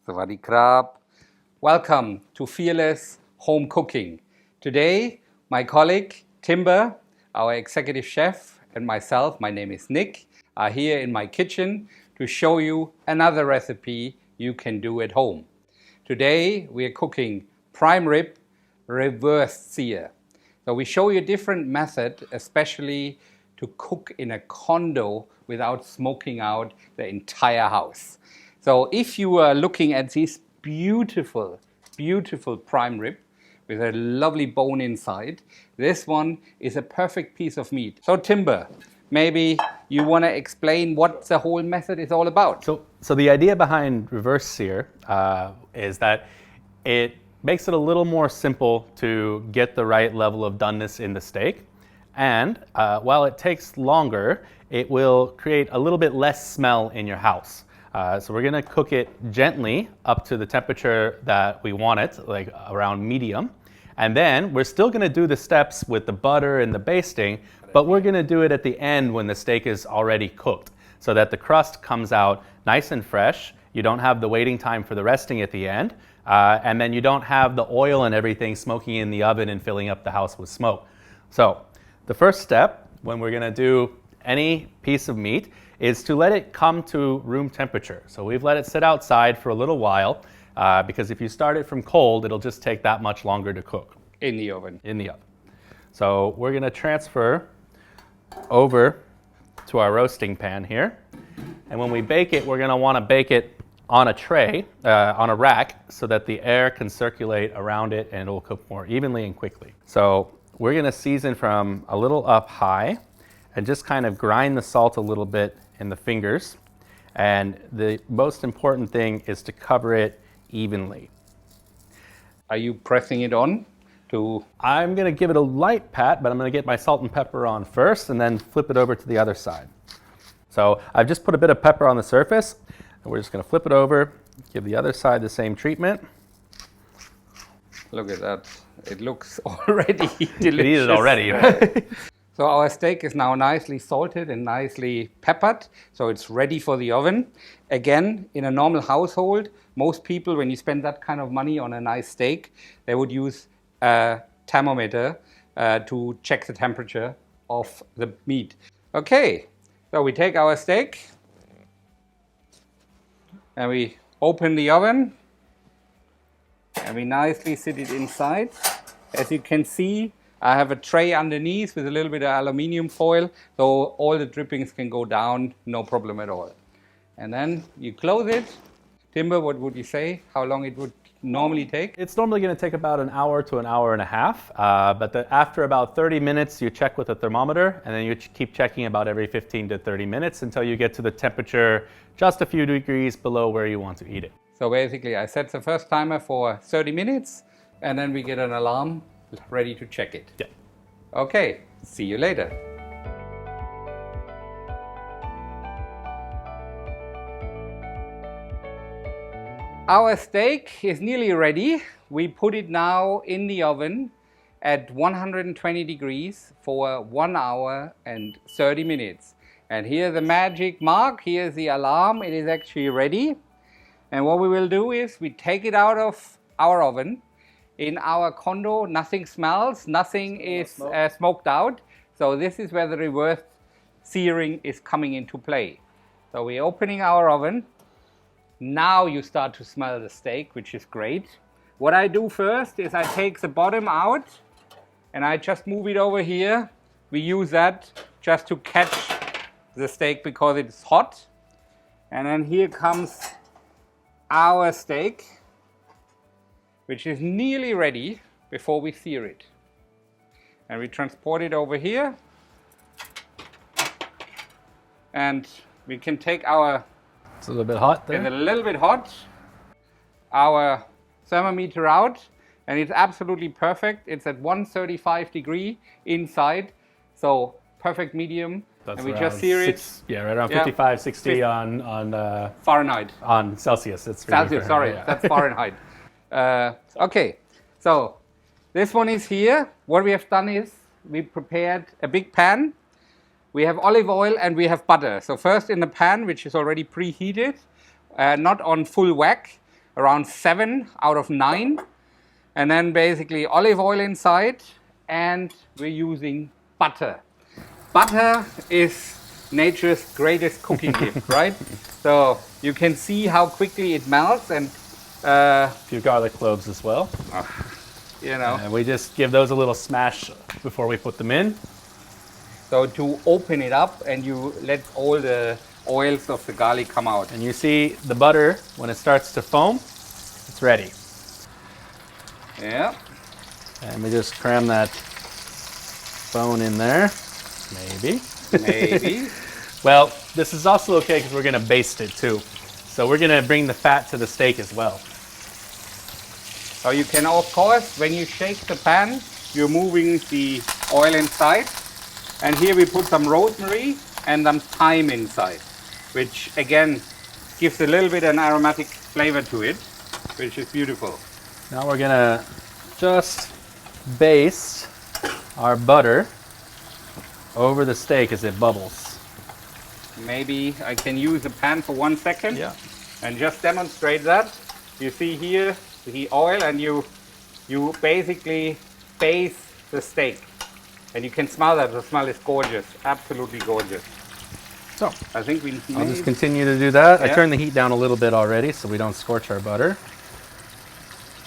Sawadee krab. Welcome to Fearless Home Cooking. Today, my colleague Timber, our executive chef, and myself, my name is Nick, are here in my kitchen to show you another recipe you can do at home. Today, we are cooking prime rib reverse sear. So we show you a different method, especially to cook in a condo without smoking out the entire house. So if you are looking at this beautiful prime rib with a lovely bone inside, this one is a perfect piece of meat. So Timber, maybe you want to explain what the whole method is all about. So the idea behind reverse sear is that it makes it a little more simple to get the right level of doneness in the steak. And while it takes longer, it will create a little bit less smell in your house. So we're gonna cook it gently up to the temperature that we want it, like around medium. And then we're still gonna do the steps with the butter and the basting, but we're gonna do it at the end when the steak is already cooked, so that the crust comes out nice and fresh. You don't have the waiting time for the resting at the end, and then you don't have the oil and everything smoking in the oven and filling up the house with smoke. So the first step when we're gonna do any piece of meat is to let it come to room temperature. So we've let it sit outside for a little while because if you start it from cold, it'll just take that much longer to cook. In the oven. So we're gonna transfer over to our roasting pan here. And when we bake it, we're gonna wanna bake it on a tray, on a rack, so that the air can circulate around it and it'll cook more evenly and quickly. So we're gonna season from a little up high and just kind of grind the salt a little bit in the fingers. And the most important thing is to cover it evenly. Are you pressing it on? I'm gonna give it a light pat, but I'm gonna get my salt and pepper on first and then flip it over to the other side. So I've just put a bit of pepper on the surface, and we're just gonna flip it over, give the other side the same treatment. Look at that. It looks already delicious. You can eat it already, right? So our steak is now nicely salted and nicely peppered, so it's ready for the oven. Again, in a normal household, most people, when you spend that kind of money on a nice steak, they would use a thermometer to check the temperature of the meat. Okay, so we take our steak and we open the oven and we nicely sit it inside. As you can see, I have a tray underneath with a little bit of aluminium foil, so all the drippings can go down, no problem at all. And then you close it. Timber, what would you say? How long it would normally take? It's normally going to take about an hour to an hour and a half, but after about 30 minutes, you check with a thermometer, and then you keep checking about every 15 to 30 minutes until you get to the temperature just a few degrees below where you want to eat it. So basically, I set the first timer for 30 minutes, and then we get an alarm ready to check it. Yeah. Okay, see you later. Our steak is nearly ready. We put it now in the oven at 120 degrees for 1 hour and 30 minutes. And here's the magic mark. Here's the alarm. It is actually ready. And what we will do is we take it out of our oven. In our condo, nothing smells, nothing is smoked out. So this is where the reverse searing is coming into play. So we're opening our oven. Now you start to smell the steak, which is great. What I do first is I take the bottom out and I just move it over here. We use that just to catch the steak because it's hot. And then here comes our steak, which is nearly ready before we sear it. And we transport it over here. And we can take our... It's a little bit hot there. It's a little bit hot. Our thermometer out, and it's absolutely perfect. It's at 135 degree inside, so perfect medium. That's and we just sear it. Yeah, right around 55, 60 on Fahrenheit. On Celsius. It's Celsius, sorry, yeah. That's Fahrenheit. Okay, so this one is here. What we have done is we prepared a big pan. We have olive oil and we have butter. So first in the pan, which is already preheated, not on full whack, around 7 out of 9. And then basically olive oil inside, and we're using butter. Butter is nature's greatest cooking gift, right? So you can see how quickly it melts, and A few garlic cloves as well. you know. And we just give those a little smash before we put them in. So to open it up, and you let all the oils of the garlic come out. And you see the butter, when it starts to foam, it's ready. Yeah. And we just cram that bone in there. Maybe. Maybe. Well, this is also okay because we're going to baste it too. So we're going to bring the fat to the steak as well. So you can, of course, when you shake the pan, you're moving the oil inside. And here we put some rosemary and some thyme inside, which again gives a little bit an aromatic flavor to it, which is beautiful. Now we're going to just baste our butter over the steak as it bubbles. Maybe I can use the pan for 1 second. Yeah. And just demonstrate that. You see here the oil, and you basically baste the steak. And you can smell that. The smell is gorgeous, absolutely gorgeous. So I think we I'll just continue to do that. I Yeah. turned the heat down a little bit already so we don't scorch our butter.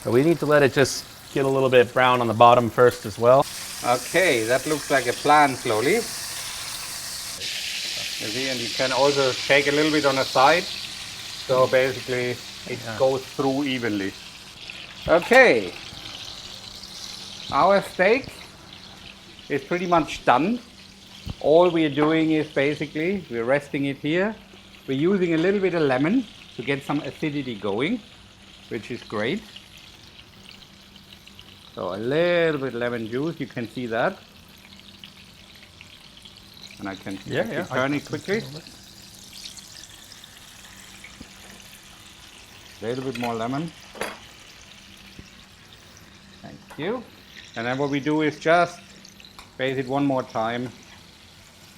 But we need to let it just get a little bit brown on the bottom first as well. Okay, that looks like a plan slowly. You see, and you can also shake a little bit on the side. So basically it goes through evenly. Okay. Our steak is pretty much done. All we are doing is basically we're resting it here. We're using a little bit of lemon to get some acidity going, which is great. So a little bit lemon juice, you can see that. And I can turn it quickly. A little bit more lemon. Thank you. And then what we do is just baste it one more time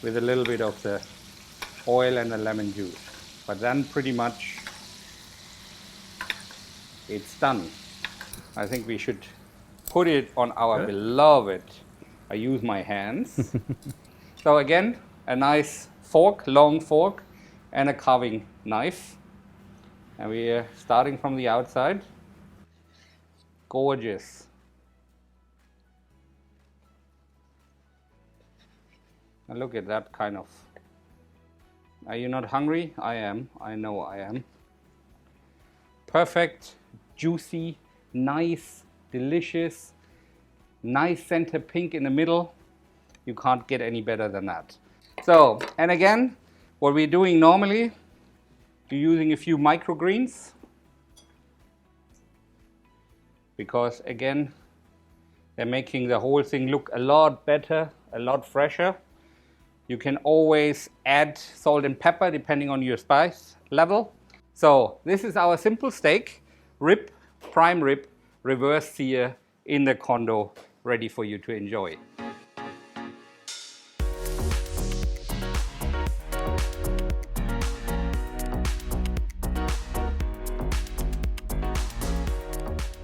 with a little bit of the oil and the lemon juice. But then pretty much it's done. I think we should put it on our beloved. I use my hands. So again, a nice fork, long fork, and a carving knife. And we are starting from the outside. Gorgeous. And look at that kind of. Are you not hungry? I am. I know I am. Perfect, juicy, nice, delicious, nice center pink in the middle. You can't get any better than that. So, and again, what we're doing normally, you're using a few microgreens. Because again, they're making the whole thing look a lot better, a lot fresher. You can always add salt and pepper depending on your spice level. So this is our simple steak, prime rib, reverse sear in the condo, ready for you to enjoy.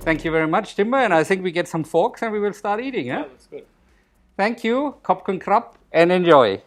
Thank you very much, Timber, and I think we get some forks and we will start eating. Yeah, that's good. Thank you, Kopken Krab, and enjoy.